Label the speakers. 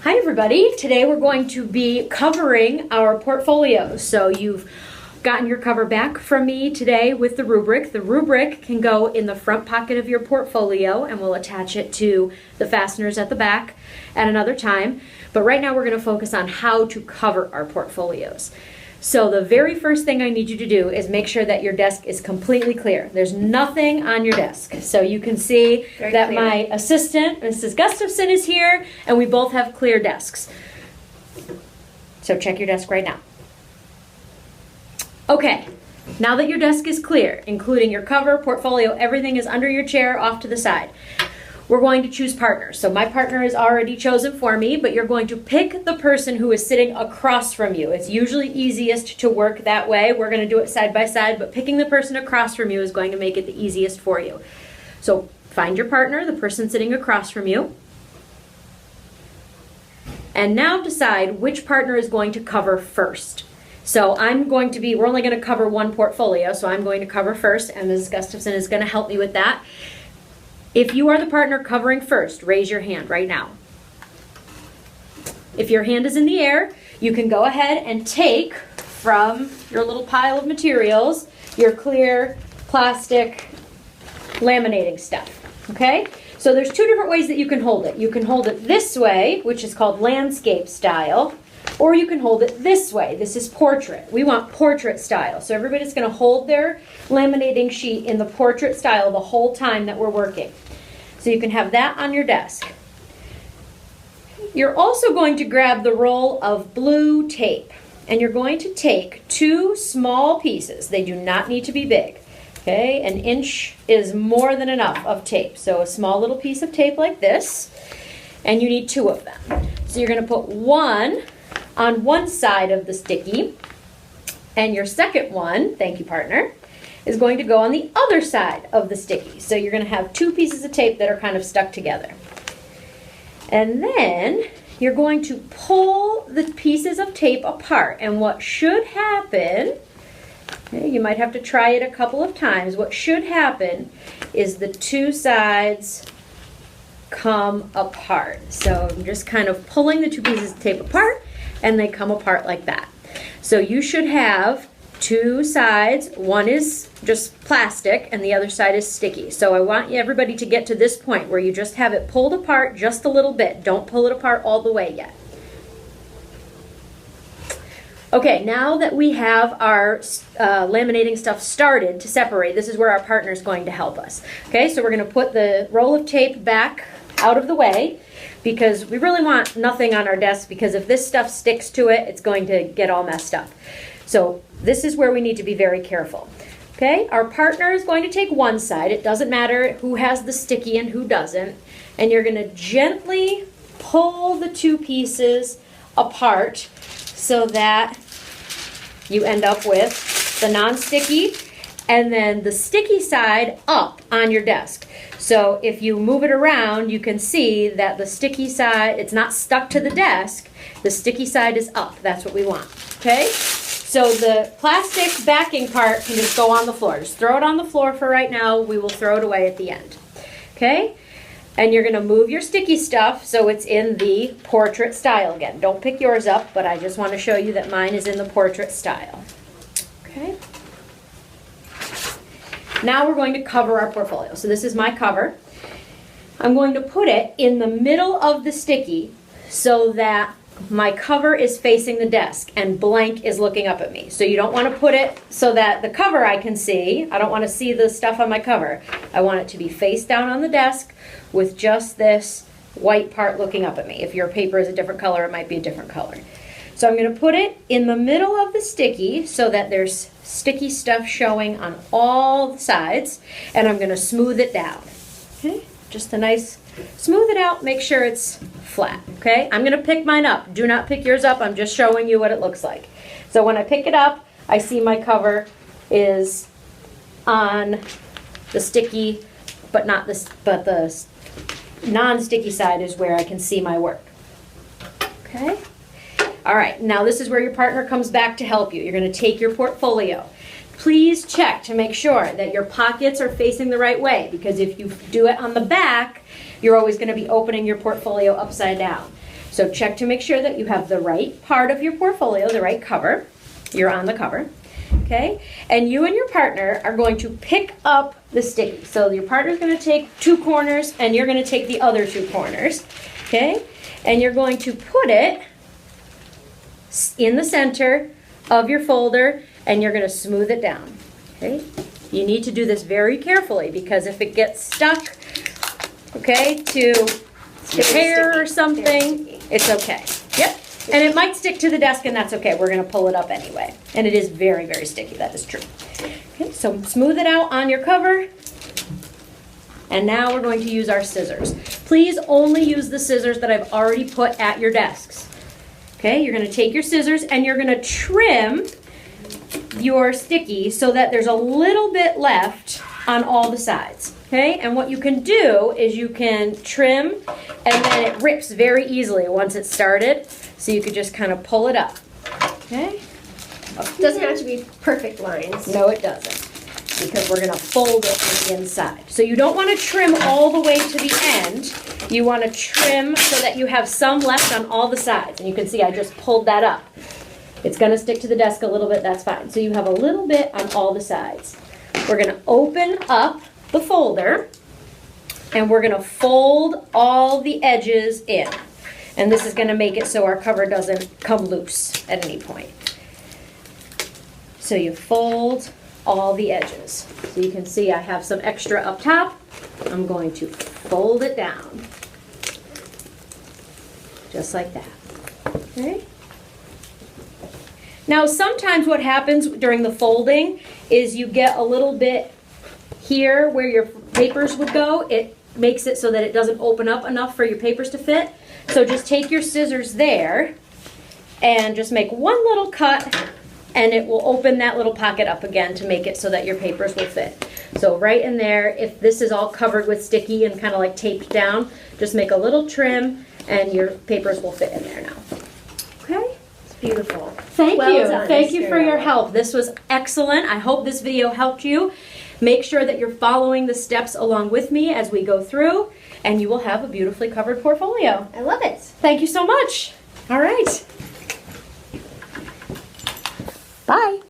Speaker 1: Hi everybody, today we're going to be covering our portfolio. So you've gotten your cover back from me today with the rubric. The rubric can go in the front pocket of your portfolio and we'll attach it to the fasteners at the back at another time. But right now we're going to focus on how to cover our portfolios. So the very first thing I need you to do is make sure that your desk is completely clear. There's nothing on your desk. So you can see that my assistant, Mrs. Gustafson, is here, and we both have clear desks. So check your desk right now. Okay, now that your desk is clear, including your cover, portfolio, everything is under your chair off to the side. We're going to choose partners. So my partner is already chosen for me, but you're going to pick the person who is sitting across from you. It's usually easiest to work that way. We're going to do it side by side, but picking the person across from you is going to make it the easiest for you. So find your partner, the person sitting across from you, and now decide which partner is going to cover first. So we're only going to cover one portfolio, so I'm going to cover first, and Ms. Gustafson is going to help me with that. If you are the partner covering first, raise your hand right now. If your hand is in the air, you can go ahead and take from your little pile of materials your clear plastic laminating stuff, okay? So there's two different ways that you can hold it. You can hold it this way, which is called landscape style, or you can hold it this way. This is portrait. We want portrait style. So everybody's going to hold their laminating sheet in the portrait style the whole time that we're working. So you can have that on your desk. You're also going to grab the roll of blue tape, and you're going to take two small pieces. They do not need to be big. Okay, an inch is more than enough of tape. So a small little piece of tape like this, and you need two of them. So you're going to put one on one side of the sticky, and your second one, thank you partner, is going to go on the other side of the sticky. So you're going to have two pieces of tape that are kind of stuck together. And then you're going to pull the pieces of tape apart, and what should happen, okay, you might have to try it a couple of times, what should happen is the two sides come apart. So I'm just kind of pulling the two pieces of tape apart, and they come apart like that. So you should have two sides. One is just plastic and the other side is sticky. So I want everybody to get to this point where you just have it pulled apart just a little bit. Don't pull it apart all the way yet. Okay, now that we have our laminating stuff started to separate, this is where our partner is going to help us. Okay, so we're going to put the roll of tape back out of the way, because we really want nothing on our desk, because if this stuff sticks to it, it's going to get all messed up. So this is where we need to be very careful. Okay, our partner is going to take one side. It doesn't matter who has the sticky and who doesn't. And you're going to gently pull the two pieces apart so that you end up with the non-sticky and then the sticky side up on your desk. So if you move it around, you can see that the sticky side, it's not stuck to the desk. The sticky side is up. That's what we want. Okay? So the plastic backing part can just go on the floor. Just throw it on the floor for right now. We will throw it away at the end. Okay? And you're going to move your sticky stuff so it's in the portrait style again. Don't pick yours up, but I just want to show you that mine is in the portrait style. Okay? Now we're going to cover our portfolio. So this is my cover. I'm going to put it in the middle of the sticky so that my cover is facing the desk and blank is looking up at me. So you don't want to put it so that the cover I can see. I don't want to see the stuff on my cover. I want it to be face down on the desk with just this white part looking up at me. If your paper is a different color, it might be a different color. So I'm going to put it in the middle of the sticky so that there's sticky stuff showing on all the sides, and I'm going to smooth it down. Okay? Just a nice smooth it out, make sure it's flat. Okay? I'm going to pick mine up. Do not pick yours up. I'm just showing you what it looks like. So when I pick it up, I see my cover is on the sticky, but the non-sticky side is where I can see my work. Okay? All right, now this is where your partner comes back to help you. You're going to take your portfolio. Please check to make sure that your pockets are facing the right way, because if you do it on the back, you're always going to be opening your portfolio upside down. So check to make sure that you have the right part of your portfolio, the right cover. You're on the cover. Okay? And you and your partner are going to pick up the sticky. So your partner's going to take 2 corners and you're going to take the other 2 corners. Okay? And you're going to put it in the center of your folder and you're going to smooth it down. Okay? You need to do this very carefully because if it gets stuck, okay, to the hair or something, it's okay. Yep. And it might stick to the desk and that's okay. We're going to pull it up anyway. And it is very, very sticky. That is true. Okay, so smooth it out on your cover. And now we're going to use our scissors. Please only use the scissors that I've already put at your desks. Okay, you're going to take your scissors and you're going to trim your sticky so that there's a little bit left on all the sides. Okay, and what you can do is you can trim and then it rips very easily once it's started. So you could just kind of pull it up. Okay?
Speaker 2: It doesn't have to be perfect lines.
Speaker 1: No, it doesn't. Because we're going to fold it on the inside. So you don't want to trim all the way to the end. You want to trim so that you have some left on all the sides. And you can see I just pulled that up. It's going to stick to the desk a little bit, that's fine. So you have a little bit on all the sides. We're going to open up the folder and we're going to fold all the edges in. And this is going to make it so our cover doesn't come loose at any point. So you fold all the edges. So you can see I have some extra up top. I'm going to fold it down. Just like that. Okay? Now sometimes what happens during the folding is you get a little bit here where your papers would go. It makes it so that it doesn't open up enough for your papers to fit. So just take your scissors there and just make one little cut and it will open that little pocket up again to make it so that your papers will fit. So right in there, if this is all covered with sticky and kind of like taped down, just make a little trim and your papers will fit in there now. Okay?
Speaker 2: It's beautiful.
Speaker 1: Thank
Speaker 2: Well
Speaker 1: you.
Speaker 2: done,
Speaker 1: Thank you for your
Speaker 2: Sarah.
Speaker 1: help. This was excellent. I hope this video helped you. Make sure that you're following the steps along with me as we go through, and you will have a beautifully covered portfolio.
Speaker 2: I love it.
Speaker 1: Thank you so much. All right. Bye.